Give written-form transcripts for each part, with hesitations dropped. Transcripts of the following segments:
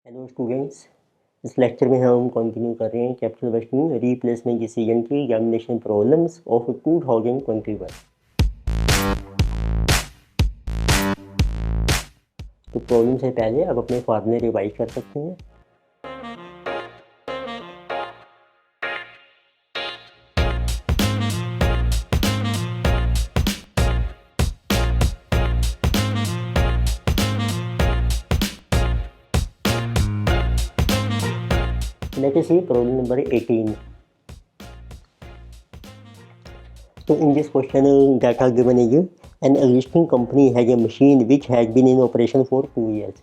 Hello students. इस lecture में हम कंटिन्यू कर रहे हैं कैपिटल वर्किंग रीप्लेसमेंट डिसीजन की एग्जामिनेशन प्रॉब्लम्स ऑफ 2021। तो प्रॉब्लम से पहले अब अपने फार्मूले रिवाइज कर सकते हैं। Let us see problem number 18। So in this question, data given is an existing company has a machine which has been in operation for 2 years.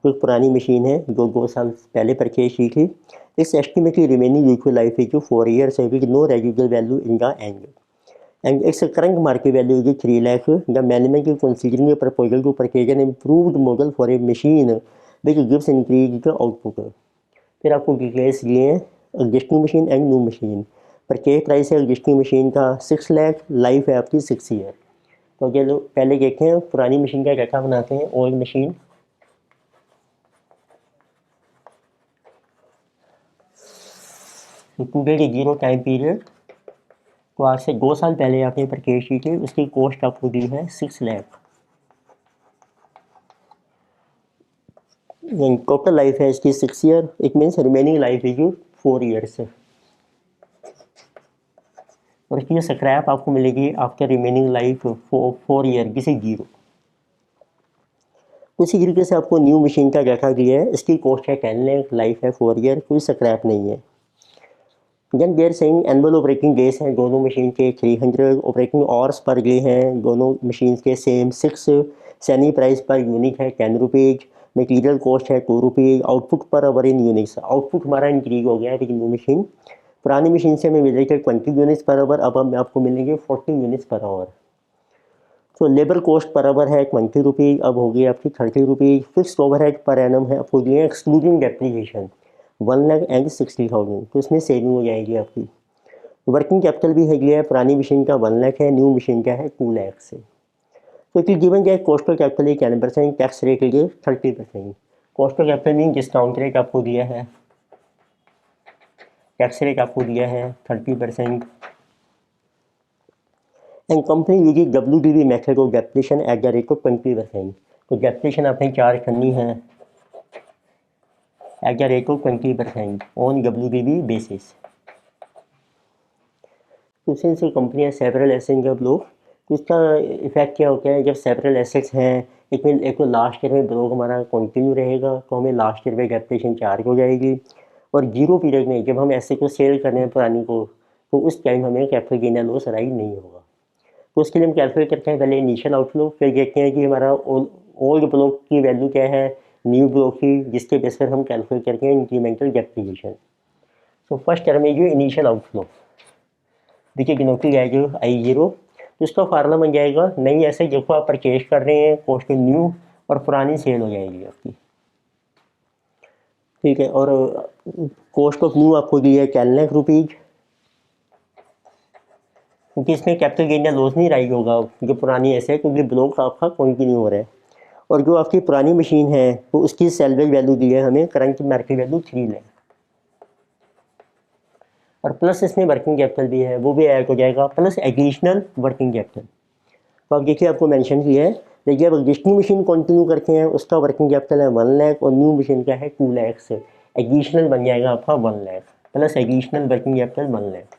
तो एक पुरानी मशीन है जो 2 साल पहले परचेज की थी। इस एस्टिमेटली रिमेनिंग यूजफुल लाइफ है जो 4 years है with no residual value in the end and its current market value is 3 lakh. The management is considering a proposal to purchase an improved model for a machine which gives increased output. फिर आपको details दिए हैं existing machine and new machine. Purchase price है existing machine का 6 lakh, life है आपकी 6 year. तो चलो पहले देखते हैं पुरानी मशीन का क्या बनाते हैं। ओल्ड मशीन टूडे के 0 टाइम पीरियड, तो आज से 2 साल पहले आपने परचेज की थी, उसकी कॉस्ट आपको दी है 6 लाख। टोटल लाइफ है इसकी 6 year, it means remaining life is 4 years. और इसकी स्क्रैप आपको मिलेगी आफ्टर रिमेनिंग लाइफ 4 ईयर किसी 0। उसी तरीके से आपको न्यू मशीन का डाटा दिया है, इसकी कॉस्ट है 10 लाख, लाइफ है 4 ईयर, कोई स्क्रैप नहीं है। Then they're saying annual operating days हैं दोनों मशीन के 300, ऑपरेटिंग आवर्स पर डे हैं दोनों मशीन के सेम 6, सेनी प्राइस पर यूनिट है 10 रुपीज़, मटीरियल कॉस्ट है 2 रुपीज़, आउटपुट पर आवर इन यूनिट्स। आउटपुट हमारा इंक्रीज हो गया है न्यू मशीन। पुरानी मशीन से हमें मिल रही थी 20 यूनिट्स पर आवर, अब हम आपको मिलेंगे 40 यूनिट्स पर आवर। तो लेबर कॉस्ट पर आवर है 20 रुपीज़, अब हो गई आपकी 30 rupees. Fix overhead per annum है आपको दिए एक्सक्लूडिंग डेप्रीशिएशन 1,60,000, तो इसमें सेविंग हो जाएगी आपकी। वर्किंग कैपिटल भी है गया है, पुरानी मशीन का 1 लाख है, न्यू मशीन का है 2 लाख से। तो इट इज गिवन जाए cost of capital 10%, tax rate है 30%। Cost of capital mean discount rate आपको दिया है, टैक्स रेट आपको दिया है 30%। And company use WDV method of depreciation eight the rate of 20%। तो डेप्रिसिएशन आपने चार्ज करनी है eight the rate of 20% on WDV basis. तो सिंस कंपनी है सेवरल एसेट्स जब लोग, तो इसका इफेक्ट क्या होता है जब सेवरल एसेट्स हैं, एक में एक तो लास्ट ईयर में ब्लॉक हमारा कंटिन्यू रहेगा, तो हमें लास्ट ईयर में डेप्रिसिएशन चार्ज हो जाएगी। और 0 पीरियड में जब हम एसेट को सेल करने हैं पुरानी को, तो उस टाइम हमें कैपिटल गेन या लॉस राइज नहीं होगा। तो उसके लिए हम कैलकुलेट करते हैं पहले इनिशियल आउटफ्लो, फिर देखते हैं कि हमारा ओल्ड ब्लॉक की वैल्यू क्या है, न्यू ब्लॉक की, जिसके बेस पर हम कैलकुलेट करते हैं इंक्रीमेंटल डेप्रिसिएशन। तो फर्स्ट टर्म है जो इनिशियल आउटफ्लो, देखिए गिनौती जाएगी I0। तो इसका फार्मूला बन जाएगा नई ऐसे देखो आप परचेज कर रहे हैं, कॉस्ट न्यू और पुरानी सेल हो जाएगी आपकी, ठीक है। और कॉस्ट ऑफ न्यू आपको दी है 10 लाख रुपीज़, क्योंकि इसमें कैपिटल गेन या लॉस नहीं राइज होगा जो पुरानी ऐसे, क्योंकि ब्लॉक आपका कंटिन्यू हो रहा है। और जो आपकी पुरानी मशीन है तो उसकी सेल्वेज वैल्यू दी है हमें करंट मार्केट वैल्यू 3 लाख, और प्लस इसमें वर्किंग कैपिटल भी है, वो भी ऐड हो जाएगा, प्लस एडिशनल वर्किंग कैपिटल। तो अब देखिए आपको मेंशन किया है, देखिए अब एग्जिस्टिंग मशीन कंटिन्यू करते हैं उसका वर्किंग कैपिटल है 1 लाख और न्यू मशीन का है 2 लाख से, एडिशनल बन जाएगा आपका 1 lakh plus additional working capital 1 lakh.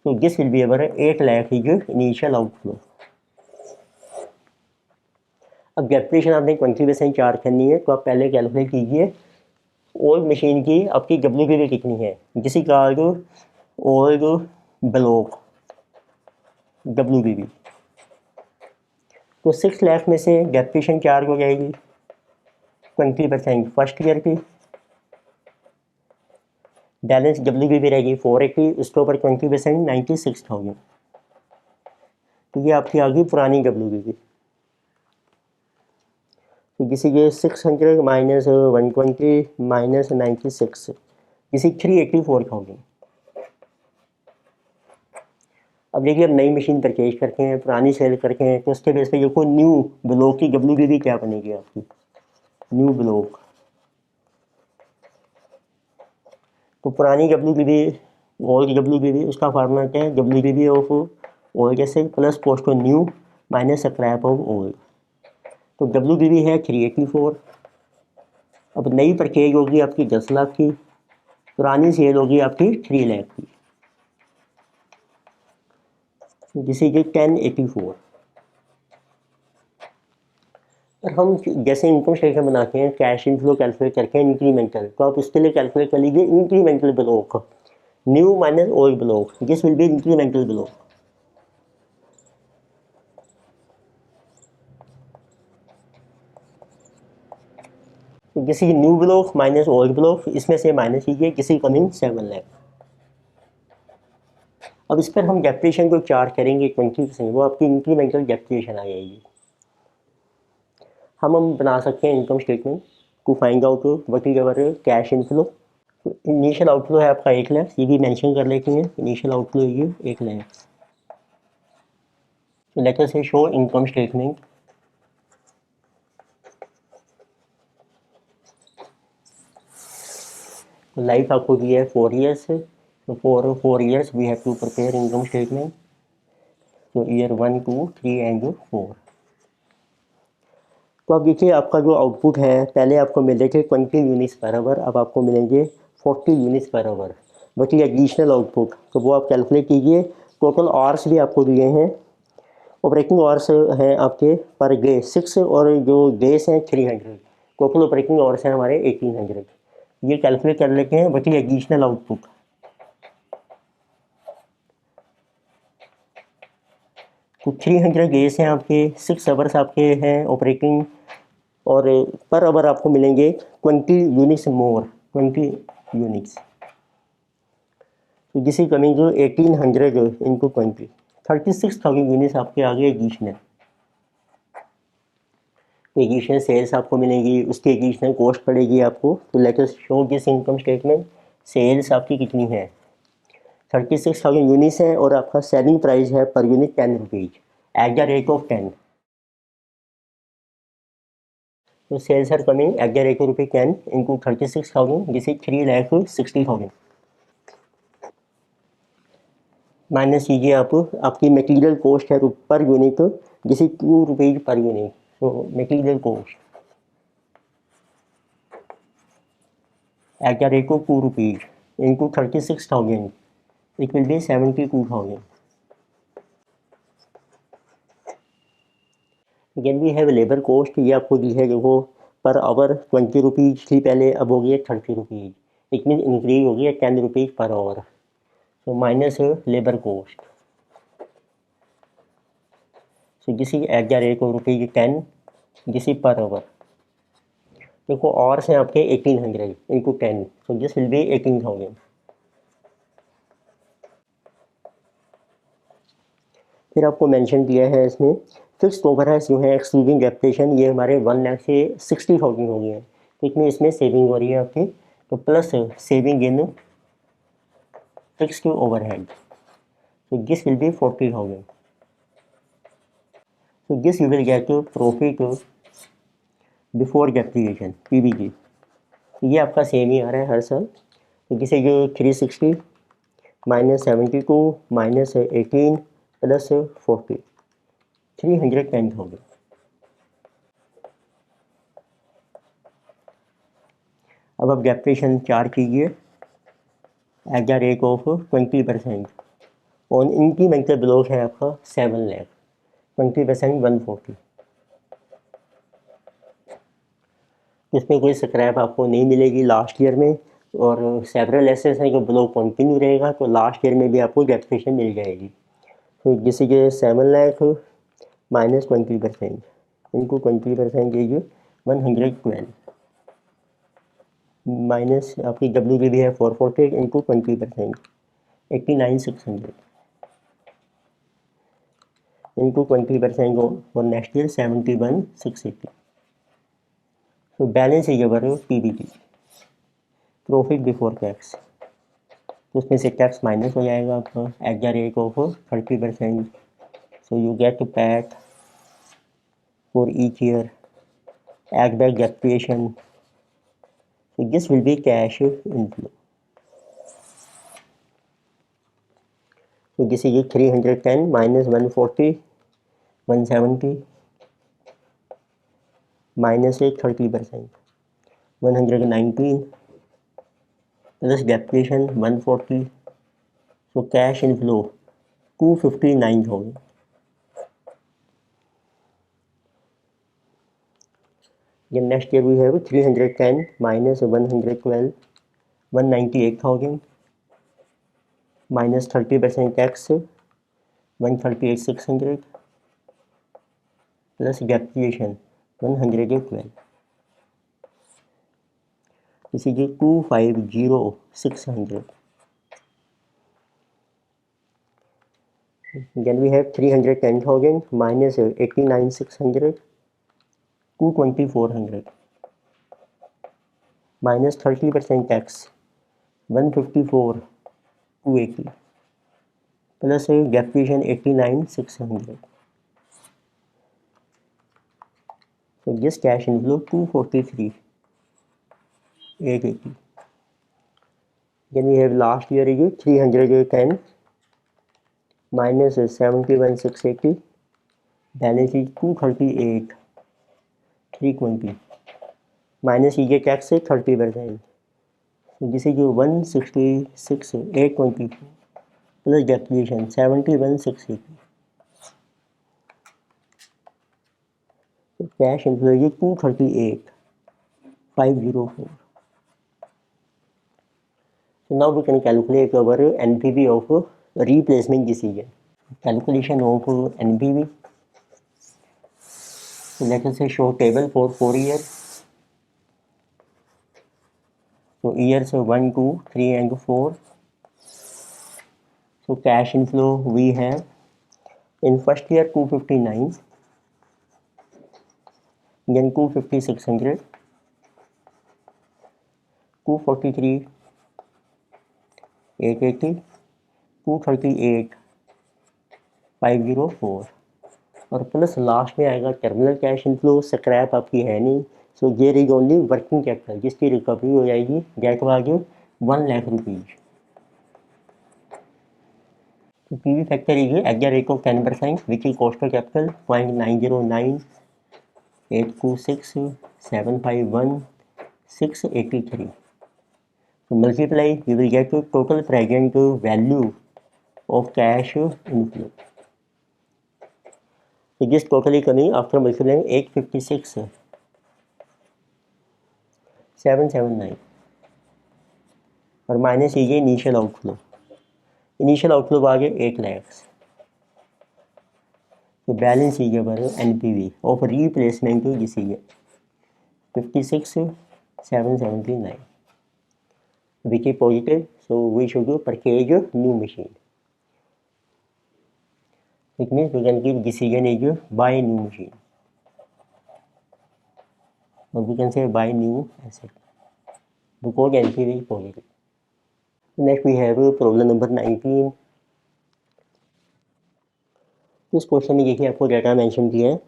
तो this will be our 8 lakh is initial outflow. अब डेप्रिसिएशन आपने 20% चार्ज करनी है, तो आप पहले कैलकुलेट कीजिए ओल्ड मशीन की आपकी WDV कितनी है, जिसी का ओल्ड ब्लॉक WDV। तो 6 लाख में से डेप्रिसिएशन चार्ज हो जाएगी 20% फर्स्ट ईयर की, बैलेंस WDV रहेगी 480, उसके ऊपर 20% 96,000। तो ये आपकी आ गई पुरानी WDV। तो किसी के 600 माइनस 120 माइनस 96, किसी 384,000। अब देखिए अब नई मशीन परचेज करके हैं, पुरानी सेल करके हैं, तो उसके बेस पे देखो न्यू ब्लॉक की WDV क्या बनेगी आपकी। New block. तो पुरानी WDB ओल्ड WDB उसका फार्मूला क्या है, WDB ऑफ ओल्ड कैसे plus post on new minus scrap of old. तो WDB है 384। अब नई परचेज होगी आपकी 10 लाख की, पुरानी सेल होगी आपकी 3 लाख की, जिसे कि 1084। और हम जैसे इनकम स्टेटमेंट बनाते हैं कैश इनफ्लो कैलकुलेट करके इंक्रीमेंटल, तो आप इसके लिए कैलकुलेट कर लीजिए incremental block, new minus old block, this will B incremental block. तो किसी new block minus old block, इसमें से माइनस कीजिए किसी कमिंग 7 लाख। अब इस पर हम डेप्रिसिएशन को चार्ज करेंगे 20%, वो आपकी इंक्रीमेंटल डेप्रिसिएशन आ जाएगी। हम बना सकते हैं income statement to find out what is our cash inflow. Initial outflow है आपका 1 लाख, ये भी मेंशन कर लेते हैं, इनिशियल आउटफ्लो ये 1 lakh. So let us say show income statement. Life आपको दी है 4 years से, तो for 4 years we have to prepare income statement. तो ईयर 1, 2, 3 एंड 4। तो अब देखिए आपका जो आउटपुट है, पहले आपको मिल रहे थे 20 यूनिट्स पर आवर, अब आपको मिलेंगे 40 यूनिट्स पर आवर, बट ये एडिशनल आउटपुट, तो वो आप कैलकुलेट कीजिए। टोटल आवर्स भी आपको दिए हैं, ऑपरेटिंग आवर्स हैं आपके पर डे 6 और जो डेज हैं 300, टोटल ऑपरेटिंग आवर्स हैं हमारे 1800। ये कैलकुलेट कर लेते हैं, बट ये एडिशनल आउटपुट। तो 300 डेज हैं आपके, 6 आवर्स आपके हैं ऑपरेटिंग, और पर आवर आपको मिलेंगे 20 यूनिट्स मोर, 20 यूनिट्स। तो जिसकी कमिंग जो 1800 इंटू 20, 36,000 यूनिट्स आपके आगे एडिशनल। एडिशनल सेल्स आपको मिलेगी, उसकी एडिशनल कॉस्ट पड़ेगी आपको। तो let us show this income statement. Sales आपकी कितनी है, 36,000 यूनिट्स है, और आपका सेलिंग प्राइस है per unit 10 rupees at the rate of 10। तो sales are coming at the rate of ₹10 into 36,000, जिसे 3,60,000 माइनस कीजिए आप। आपकी मटेरियल कॉस्ट है पर यूनिट, जिसे 2 रुपीज़ पर यूनिट। तो material cost at the rate of 2 rupees into 36,000, it will be 72,000. Again we have labor cost, ये आपको दी है देखो पर आवर 20 रुपीज़ थी पहले, अब हो गई 30 रुपीज़, इट मीन इंक्रीज हो गई 10 रुपीज़ पर आवर। तो minus labour cost, so this is at the rate of ₹10, this is per hour. देखो आवर्स हैं आपके 1800 into 10, so this will be 18,000। फिर आपको मेंशन किया है इसमें फिक्स्ड ओवरहेड्स जो है एक्सक्लूडिंग डेप्रिसिएशन, ये हमारे 1 लाख से 60,000 हो गए हैं, तो इतनी इसमें सेविंग हो रही है आपकी। तो plus saving in fixed overhead, तो दिस विल बी 40,000। तो this you will get profit before depreciation PBT। ये आपका सेम ही आ रहा है हर साल। तो जिसे जो 360 माइनस 72 माइनस 18 प्लस 40, 310,000। अब आप डेप्रिसिएशन चार्ज कीजिए एट द रेट ऑफ 20%, और इंक्रीमेंटल ब्लॉक है आपका 7 लाख, 20% 140। इसमें कोई स्क्रैप आपको नहीं मिलेगी लास्ट ईयर में, और सेवरल एसेट्स हैं जो ब्लॉक कंटिन्यू रहेगा, तो लास्ट ईयर में भी आपको डेप्रिसिएशन मिल जाएगी। तो जिससे कि 7 लाख माइनस 20% इनको 20% कीजिए 112 माइनस आपकी WDB है 440 इंटू 20% 89,600 इंटू 20% और नेक्स्ट ईयर 71,680। तो balance is our PBT, profit before tax. तो उसमें से टैक्स माइनस हो जाएगा आपका eight the rate of 30%। So you get PAT for each year add back depreciation. So this will be cash inflow. So this is 310 minus 140, 170 minus 30%, 119 plus depreciation 140. So cash inflow 259,000. Then next year we have 310 minus 112, 198,000 minus 30% tax 138,600 plus depreciation 112. This is 250,600. Then we have 310,000 minus 89,600, 224,000 minus 30% tax 154,280 plus depreciation 89,600. So this cash inflow 243,880. Then we have last year is 310 minus 71,680, balance is 238,320 minus ये tax है 30%. So this is 166,824 plus depreciation 71,680. So cash inflow is 238,504. So now we can calculate our NPV of replacement decision. Calculation of NPV. So let us say show table for 4 years. So years 1, 2, 3 and 4. So cash inflow we have in first year 259, then 250,600, 243,880, 238,504 और plus last में आएगा terminal cash inflow. Scrap आपकी है नहीं, so there is only working capital जिसकी recovery हो जाएगी date value 1 lakh rupees. तो PV factor is at the rate of 10% which is cost of capital 0.909, 826, 751, 683. So multiply, we will get the total present value of cash inflow. So this totally coming after multiplying 856, 779 और minus कीजिए initial outflow. Initial outflow आ गया 8 लाख. तो balance कीजिए पर NPV of replacement जिस 56,779 which is positive, so we should purchase a new machine. It means we can give decision is buy a new machine, or we can say buy new asset because NPV is positive. Next we have problem number 19. इस question में देखिए आपको data mention किया है.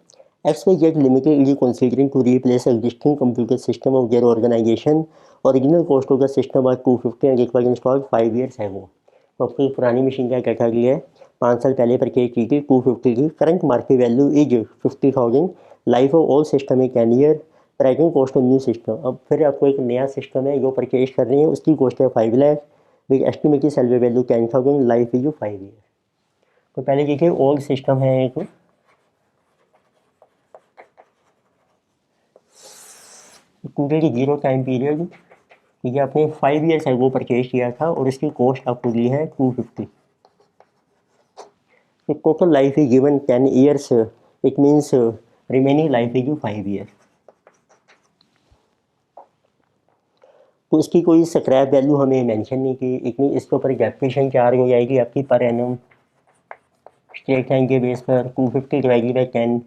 XYZ Limited is considering to replace existing computer system of their organization. Original cost of the system was 250 and it was installed 5 years ago. तो आपकी पुरानी machine का डाटा लिया है, 5 साल पहले परचेज की थी 250 की. Current market value is 50,000. Life of all system है 10 year. Pricing cost of new system. अब फिर आपको एक नया सिस्टम है जो परचेज कर रही है, उसकी कॉस्ट है 5 लाख. एस्टिमेट की salary value 10,000. Life is 5 year. तो पहले देखिए ओल्ड सिस्टम है एक, टूटे की 0 टाइम पीरियड. ये आपने 5 ईयर्स है वो परचेज किया था और इसकी कॉस्ट आपको दी है 250. तो total life is given 10 years. It means remaining life is 5 year. तो इसकी कोई स्क्रैप वैल्यू हमें मेंशन नहीं की. इतनी इसके ऊपर डेप्रिसिएशन चार्ज हो जाएगी आपकी पर एनम स्ट्रेट लाइन के बेस पर 250 डिवाइडेड बाई 10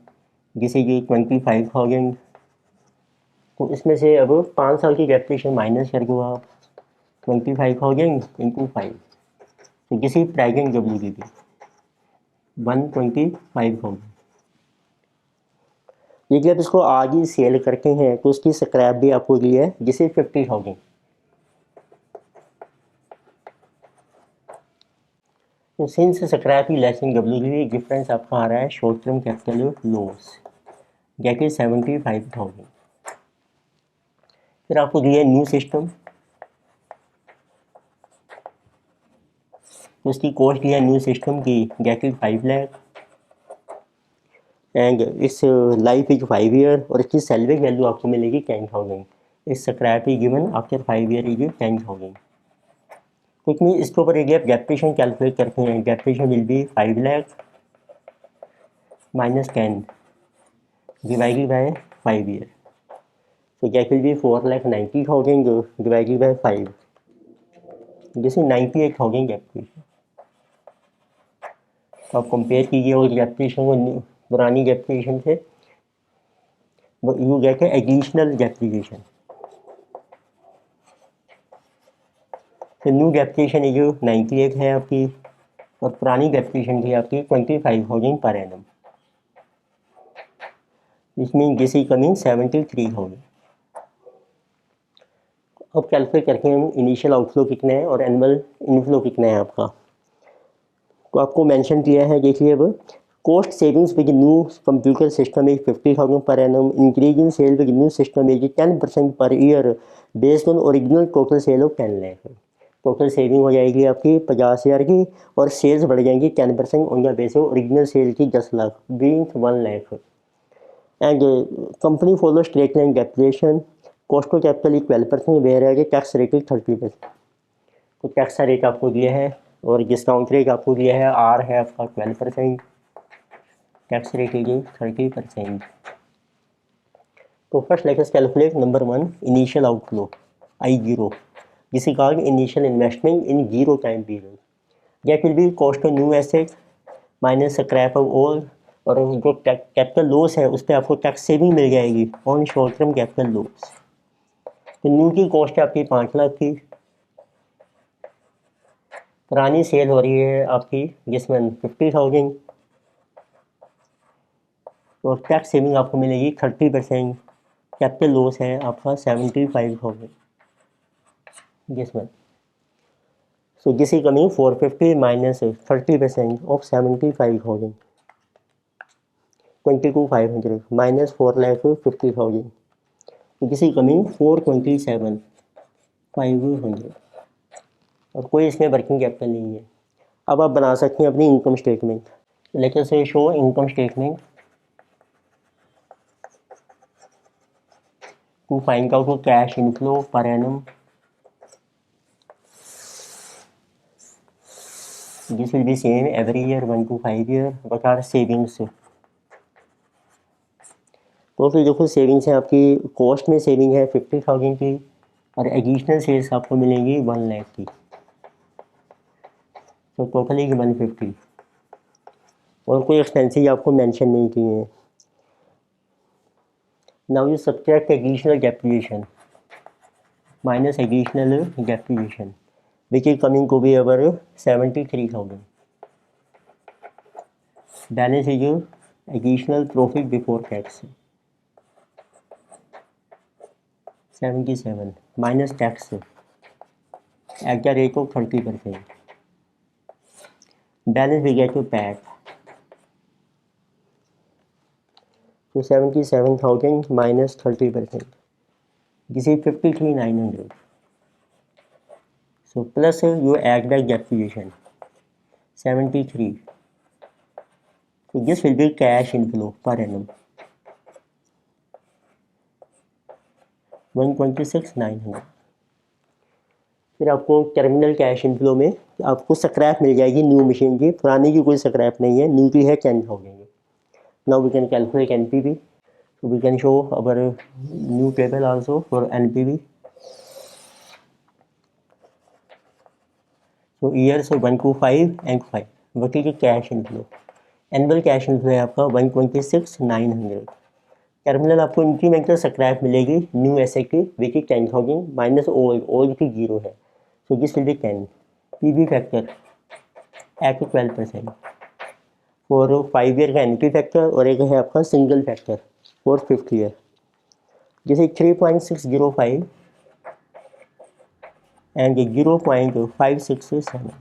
जिसे ये 25,000. तो इसमें से अब 5 साल की डेप्रिसिएशन माइनस कर दो आप 25,000 इंटू 5. तो किसी प्राइसिंग डब्ल्यू की 125,000. यदि आप इसको आज ही सेल करते हैं तो उसकी स्क्रैप भी आपको दी है जिसे 50,000। तो सिंस स्क्रैप ही लेस इन डब्ल्यू डिफरेंस आपका आ रहा है short term capital loss gate is 75,000। फिर आपको दिया है न्यू सिस्टम, तो उसकी कॉस्ट दिया न्यू सिस्टम की gate is 5 lakh and its life is 5 year और इसकी सेल्वेज वैल्यू आपको मिलेगी 10,000। इस scrap is given after 5 year is 10,000। कुछ नहीं, इसके ऊपर यदि आप डेप्रिसिएशन कैलकुलेट करते हैं, depreciation will be 5 lakh minus 10 divided by 5 year, so that will be 4,90,000 divided by 5, जैसे 98,000 डेप्रिसिएशन। तो आप कंपेयर कीजिए और डेप्रिसिएशन को पुरानी डेप्रिसिएशन से, यू गेट है एडिशनल डेप्रिसिएशन। तो न्यू डेप्रिसिएशन ये जो 98 है आपकी और पुरानी डेप्रिसिएशन थी आपकी 25,000 पर एनम, इसमें दिस इज कमिंग 73,000। अब कैलकुलेट करके हम इनिशियल आउटफ्लो कितना है और एनुअल इनफ्लो कितना है आपका। तो आपको मेंशन किया है, देखिए अब cost savings with new computer system is 50,000 per annum, increase in sale with new system is 10% per year based on original total sale of 10 lakh. Total saving हो जाएगी आपकी 50,000 की और सेल्स बढ़ जाएंगी 10% on the base of original sale की 10 lakh being 1 lakh. And company follow straight line depreciation, cost to capital is 12%, where है tax rate is 30%। तो टैक्स का रेट आपको दिया है और डिस्काउंट रेट आपको दिया है, आर है आपका 12%, टैक्स रेट इज 30%। तो first let us calculate number 1 initial outflow I0, जिसे कहा initial investment in zero time period. That will be cost of new asset minus scrap of old, और जो कैपिटल लॉस है उस पर आपको टैक्स सेविंग मिल जाएगी on short term capital loss. तो न्यू की कॉस्ट है आपकी 5 लाख की, पुरानी सेल हो रही है आपकी जिसमें 50,000 और टैक्स सेविंग आपको मिलेगी 30%। कैपिटल लॉस है आपका 75,000 जिसमें, सो this is coming 450 minus 30% of 75,000 22,500 minus 4,50,000, this is coming 427,500 और कोई इसमें वर्किंग कैपिटल नहीं है। अब आप बना सकते हैं अपनी income statement. Let us show income statement to find out cash inflow per annum. This will be same every year 1 to 5 year. What are savings? तो फिर देखो सेविंग्स है आपकी, कॉस्ट में सेविंग है 50,000 की और एडिशनल सेल्स आपको मिलेंगी 1 लाख की, तो टोटली 150 और कोई एक्सपेंसेस आपको मेंशन नहीं किए हैं। Now you subtract additional depreciation minus additional depreciation which is coming to be over 73,000. Balance is additional profit before tax 77 minus tax at the rate of 30%. Balance we get to PAT. So 77,000 minus 30%. This is 53,900. So plus you add back depreciation 73. So this will be cash inflow per annum 126,900। फिर आपको terminal cash inflow में आपको scrap मिल जाएगी new machine की, पुरानी की कोई scrap नहीं है, न्यू की है 10,000। Now we can calculate NPV, so we can show our new table also for NPV। So years 1 to 5 and 5, what is the cash inflow? Annual cash inflow है आपका 126,900। टर्मिनल आपको इंक्रीमेंटल स्क्रैप मिलेगी new asset की which is 10,000 minus old की 0 है, so this will be 10। PV factor at 12% for 5 year का NP factor और एक है आपका single factor fourth fifth year. This is 3.605 and 0.567.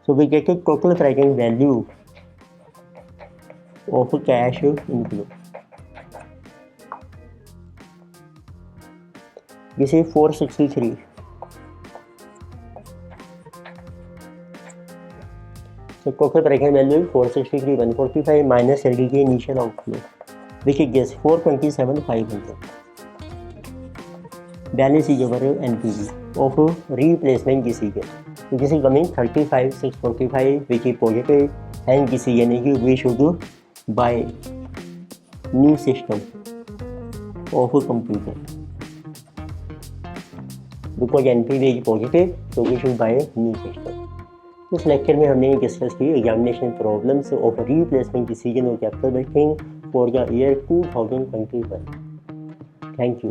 So we get a total present value of cash inflow. This is 463. So total present value is 463, 145 minus LDK initial outflow, which is just 427,500. Balance is our NPV of replacement decision. This is coming 35,645, which is positive, and decision is we should buy new system of computer. Because NPV is positive, so we should buy a new system. इस lecture में हमने discuss की examination problems of replacement decision और capital working for the year 2021. Thank you.